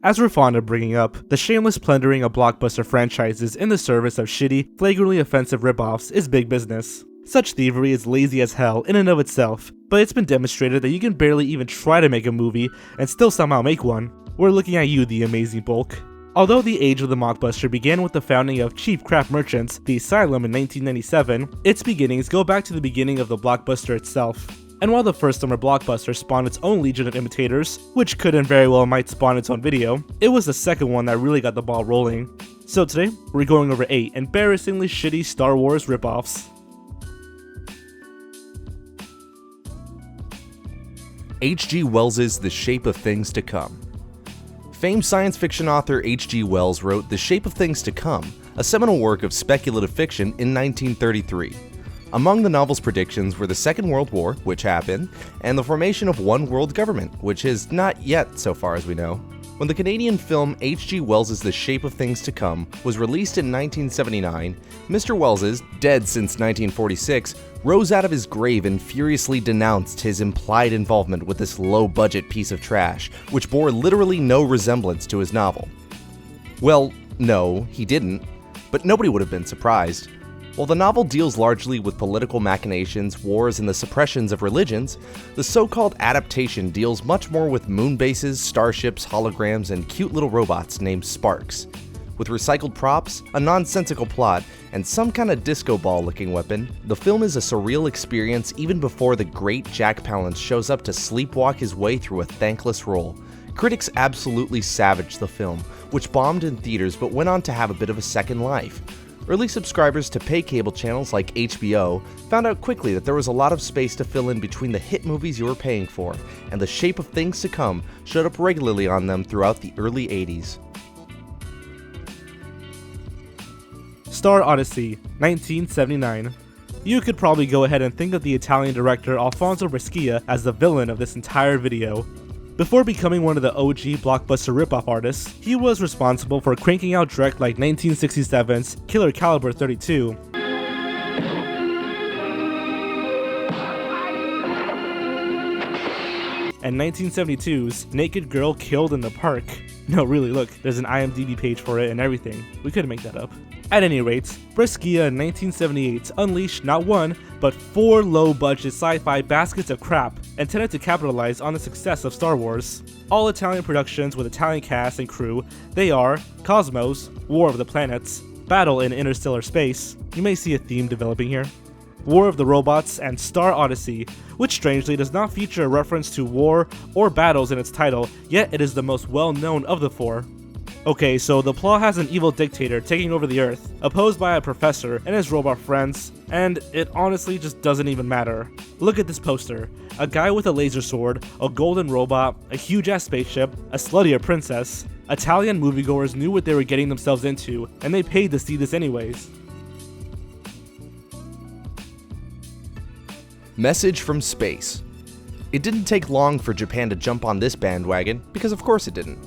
As we're fond of bringing up, the shameless plundering of blockbuster franchises in the service of shitty, flagrantly offensive ripoffs is big business. Such thievery is lazy as hell in and of itself, but it's been demonstrated that you can barely even try to make a movie and still somehow make one. We're looking at you, the amazing bulk. Although the age of the mockbuster began with the founding of cheap crap merchants, the Asylum in 1997, its beginnings go back to the beginning of the blockbuster itself. And while the first summer blockbuster spawned its own legion of imitators, which could and very well might spawn its own video, it was the second one that really got the ball rolling. So today, we're going over 8 embarrassingly shitty Star Wars ripoffs. H.G. Wells's The Shape of Things to Come. Famed science fiction author H.G. Wells wrote The Shape of Things to Come, a seminal work of speculative fiction in 1933. Among the novel's predictions were the Second World War, which happened, and the formation of one world government, which is not yet so far as we know. When the Canadian film H.G. Wells's The Shape of Things to Come was released in 1979, Mr. Wells's, dead since 1946, rose out of his grave and furiously denounced his implied involvement with this low-budget piece of trash, which bore literally no resemblance to his novel. Well, no, he didn't, but nobody would have been surprised. While the novel deals largely with political machinations, wars, and the suppressions of religions, the so-called adaptation deals much more with moon bases, starships, holograms, and cute little robots named Sparks. With recycled props, a nonsensical plot, and some kind of disco ball-looking weapon, the film is a surreal experience even before the great Jack Palance shows up to sleepwalk his way through a thankless role. Critics absolutely savaged the film, which bombed in theaters but went on to have a bit of a second life. Early subscribers to pay cable channels like HBO found out quickly that there was a lot of space to fill in between the hit movies you were paying for, and The Shape of Things to Come showed up regularly on them throughout the early 80s. Star Odyssey, 1979. You could probably go ahead and think of the Italian director Alfonso Brescia as the villain of this entire video. Before becoming one of the OG blockbuster ripoff artists, he was responsible for cranking out direct like 1967's Killer Caliber 32, and 1972's Naked Girl Killed in the Park. No, really, look, there's an IMDb page for it and everything. We couldn't make that up. At any rate, Brescia in 1978 unleashed not one, but 4 low-budget sci-fi baskets of crap intended to capitalize on the success of Star Wars. All Italian productions with Italian cast and crew, they are Cosmos, War of the Planets, Battle in Interstellar Space, you may see a theme developing here, War of the Robots, and Star Odyssey, which strangely does not feature a reference to war or battles in its title, yet it is the most well-known of the 4. Okay, so the plot has an evil dictator taking over the Earth, opposed by a professor and his robot friends, and it honestly just doesn't even matter. Look at this poster. A guy with a laser sword, a golden robot, a huge-ass spaceship, a sluttier princess. Italian moviegoers knew what they were getting themselves into, and they paid to see this anyways. Message from Space. It didn't take long for Japan to jump on this bandwagon, because of course it didn't.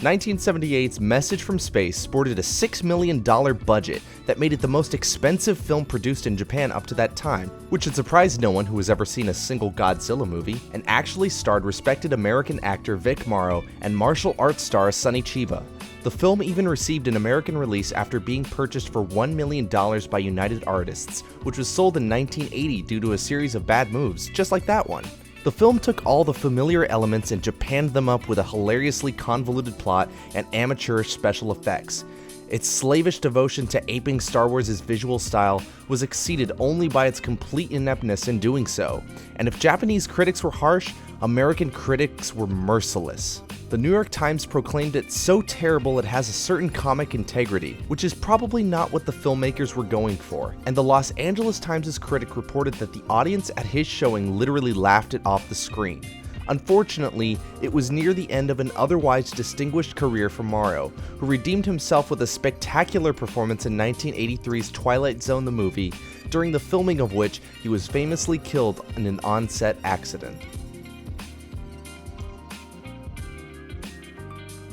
1978's Message from Space sported a $6 million budget that made it the most expensive film produced in Japan up to that time, which should surprise no one who has ever seen a single Godzilla movie, and actually starred respected American actor Vic Morrow and martial arts star Sonny Chiba. The film even received an American release after being purchased for $1 million by United Artists, which was sold in 1980 due to a series of bad moves, just like that one. The film took all the familiar elements and japanned them up with a hilariously convoluted plot and amateurish special effects. Its slavish devotion to aping Star Wars' visual style was exceeded only by its complete ineptness in doing so, and if Japanese critics were harsh, American critics were merciless. The New York Times proclaimed it so terrible it has a certain comic integrity, which is probably not what the filmmakers were going for, and the Los Angeles Times' critic reported that the audience at his showing literally laughed it off the screen. Unfortunately, it was near the end of an otherwise distinguished career for Morrow, who redeemed himself with a spectacular performance in 1983's Twilight Zone the movie, during the filming of which he was famously killed in an on-set accident.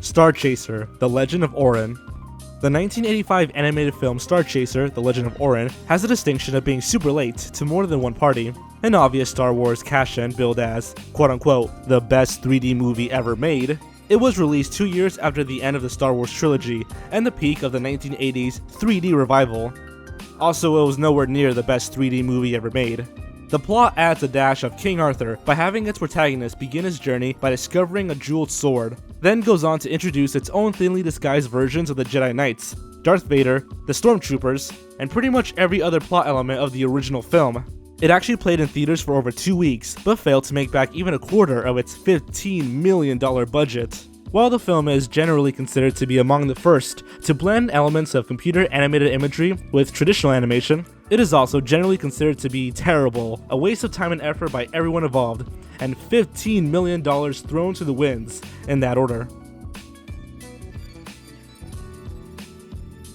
Starchaser, The Legend of Orin. The 1985 animated film Starchaser, The Legend of Orin has the distinction of being super late to more than one party. An obvious Star Wars cash-in billed as, quote-unquote, the best 3D movie ever made. It was released 2 years after the end of the Star Wars trilogy and the peak of the 1980s 3D revival. Also, it was nowhere near the best 3D movie ever made. The plot adds a dash of King Arthur by having its protagonist begin his journey by discovering a jeweled sword, then goes on to introduce its own thinly disguised versions of the Jedi Knights, Darth Vader, the Stormtroopers, and pretty much every other plot element of the original film. It actually played in theaters for over 2 weeks, but failed to make back even a quarter of its $15 million budget. While the film is generally considered to be among the first to blend elements of computer animated imagery with traditional animation, it is also generally considered to be terrible, a waste of time and effort by everyone involved, and $15 million thrown to the winds in that order.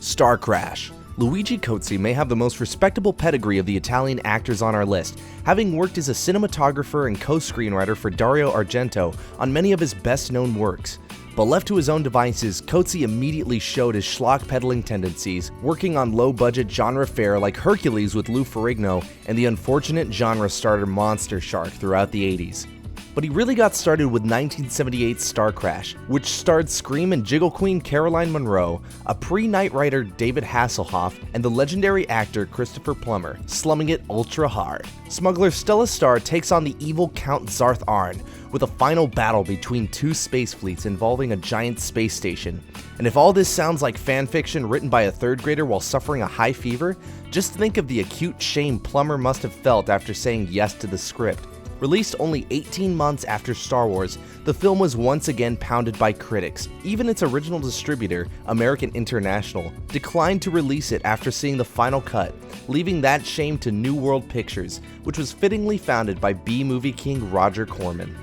Starcrash. Luigi Cozzi may have the most respectable pedigree of the Italian actors on our list, having worked as a cinematographer and co-screenwriter for Dario Argento on many of his best-known works. But left to his own devices, Cozzi immediately showed his schlock-peddling tendencies, working on low-budget genre fare like Hercules with Lou Ferrigno and the unfortunate genre starter Monster Shark throughout the 80s. But he really got started with 1978's Starcrash, which starred Scream and Jiggle Queen Caroline Munro, a pre-Knight writer David Hasselhoff, and the legendary actor Christopher Plummer, slumming it ultra hard. Smuggler Stella Star takes on the evil Count Zarth Arn, with a final battle between two space fleets involving a giant space station. And if all this sounds like fanfiction written by a third grader while suffering a high fever, just think of the acute shame Plummer must have felt after saying yes to the script. Released only 18 months after Star Wars, the film was once again pounded by critics. Even its original distributor, American International, declined to release it after seeing the final cut, leaving that shame to New World Pictures, which was fittingly founded by B-movie king Roger Corman.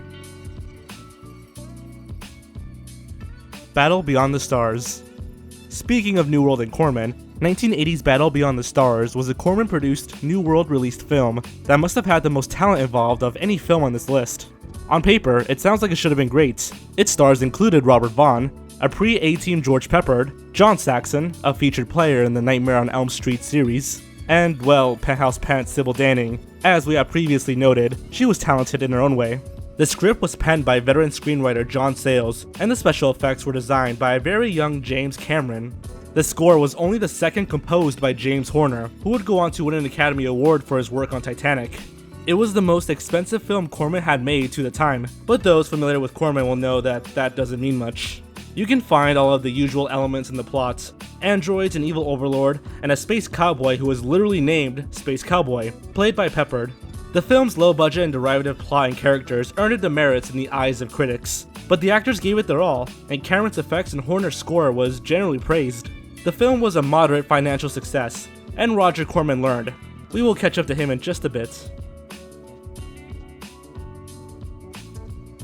Battle Beyond the Stars. Speaking of New World and Corman, 1980's Battle Beyond the Stars was a Corman-produced, New World-released film that must have had the most talent involved of any film on this list. On paper, it sounds like it should have been great. Its stars included Robert Vaughn, a pre-A-Team George Peppard, John Saxon, a featured player in the Nightmare on Elm Street series, and, well, Penthouse Pants Sybil Danning. As we have previously noted, she was talented in her own way. The script was penned by veteran screenwriter John Sayles, and the special effects were designed by a very young James Cameron. The score was only the second composed by James Horner, who would go on to win an Academy Award for his work on Titanic. It was the most expensive film Corman had made to the time, but those familiar with Corman will know that that doesn't mean much. You can find all of the usual elements in the plot: androids, an evil overlord, and a space cowboy who was literally named Space Cowboy, played by Peppard. The film's low-budget and derivative plot and characters earned it demerits in the eyes of critics, but the actors gave it their all, and Cameron's effects and Horner's score was generally praised. The film was a moderate financial success, and Roger Corman learned. We will catch up to him in just a bit.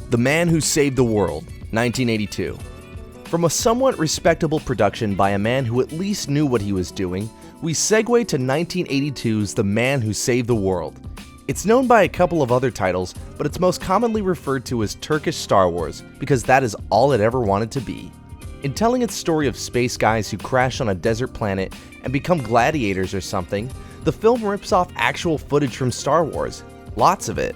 The Man Who Saved the World, 1982. From a somewhat respectable production by a man who at least knew what he was doing, we segue to 1982's The Man Who Saved the World. It's known by a couple of other titles, but it's most commonly referred to as Turkish Star Wars, because that is all it ever wanted to be. In telling its story of space guys who crash on a desert planet and become gladiators or something, the film rips off actual footage from Star Wars. Lots of it.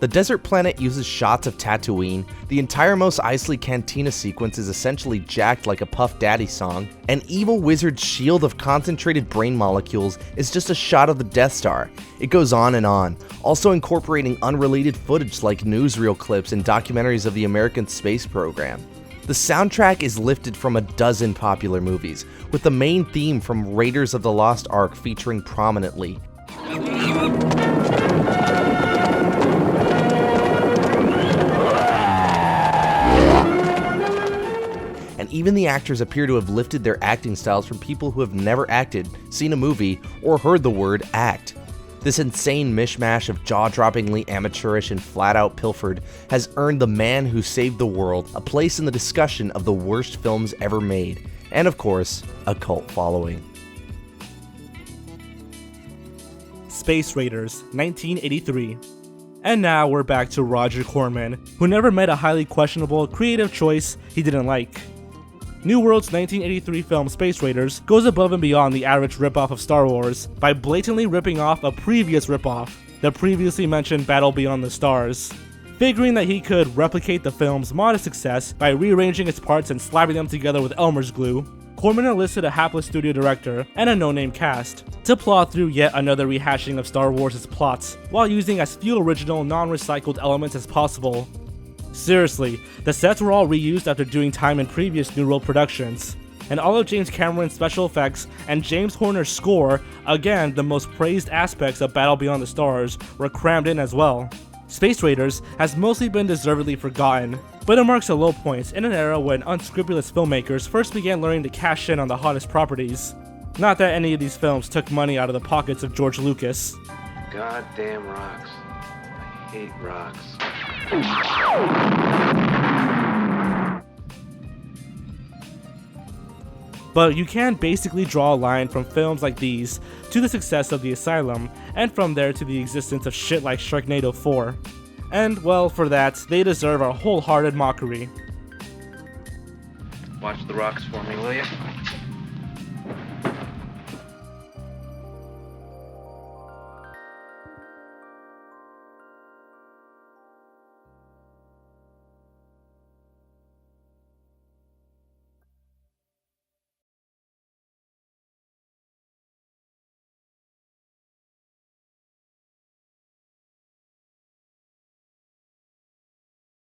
The desert planet uses shots of Tatooine, the entire Mos Eisley Cantina sequence is essentially jacked like a Puff Daddy song, an evil wizard's shield of concentrated brain molecules is just a shot of the Death Star. It goes on and on, also incorporating unrelated footage like newsreel clips and documentaries of the American space program. The soundtrack is lifted from a dozen popular movies, with the main theme from Raiders of the Lost Ark featuring prominently. And even the actors appear to have lifted their acting styles from people who have never acted, seen a movie, or heard the word act. This insane mishmash of jaw-droppingly amateurish and flat-out pilfered has earned The Man Who Saved the World a place in the discussion of the worst films ever made, and of course, a cult following. Space Raiders, 1983. And now we're back to Roger Corman, who never met a highly questionable creative choice he didn't like. New World's 1983 film Space Raiders goes above and beyond the average ripoff of Star Wars by blatantly ripping off a previous ripoff, the previously mentioned Battle Beyond the Stars. figuring that he could replicate the film's modest success by rearranging its parts and slapping them together with Elmer's glue. Corman enlisted a hapless studio director and a no-name cast to plot through yet another rehashing of Star Wars' plots, while using as few original, non-recycled elements as possible. Seriously, the sets were all reused after doing time in previous New World productions, and all of James Cameron's special effects and James Horner's score, again the most praised aspects of Battle Beyond the Stars, were crammed in as well. Space Raiders has mostly been deservedly forgotten, but it marks a low point in an era when unscrupulous filmmakers first began learning to cash in on the hottest properties. Not that any of these films took money out of the pockets of George Lucas. Goddamn rocks. I hate rocks. But you can basically draw a line from films like these to the success of The Asylum, and from there to the existence of shit like Sharknado 4. And, well, for that, they deserve our wholehearted mockery. Watch the rocks for me, will you?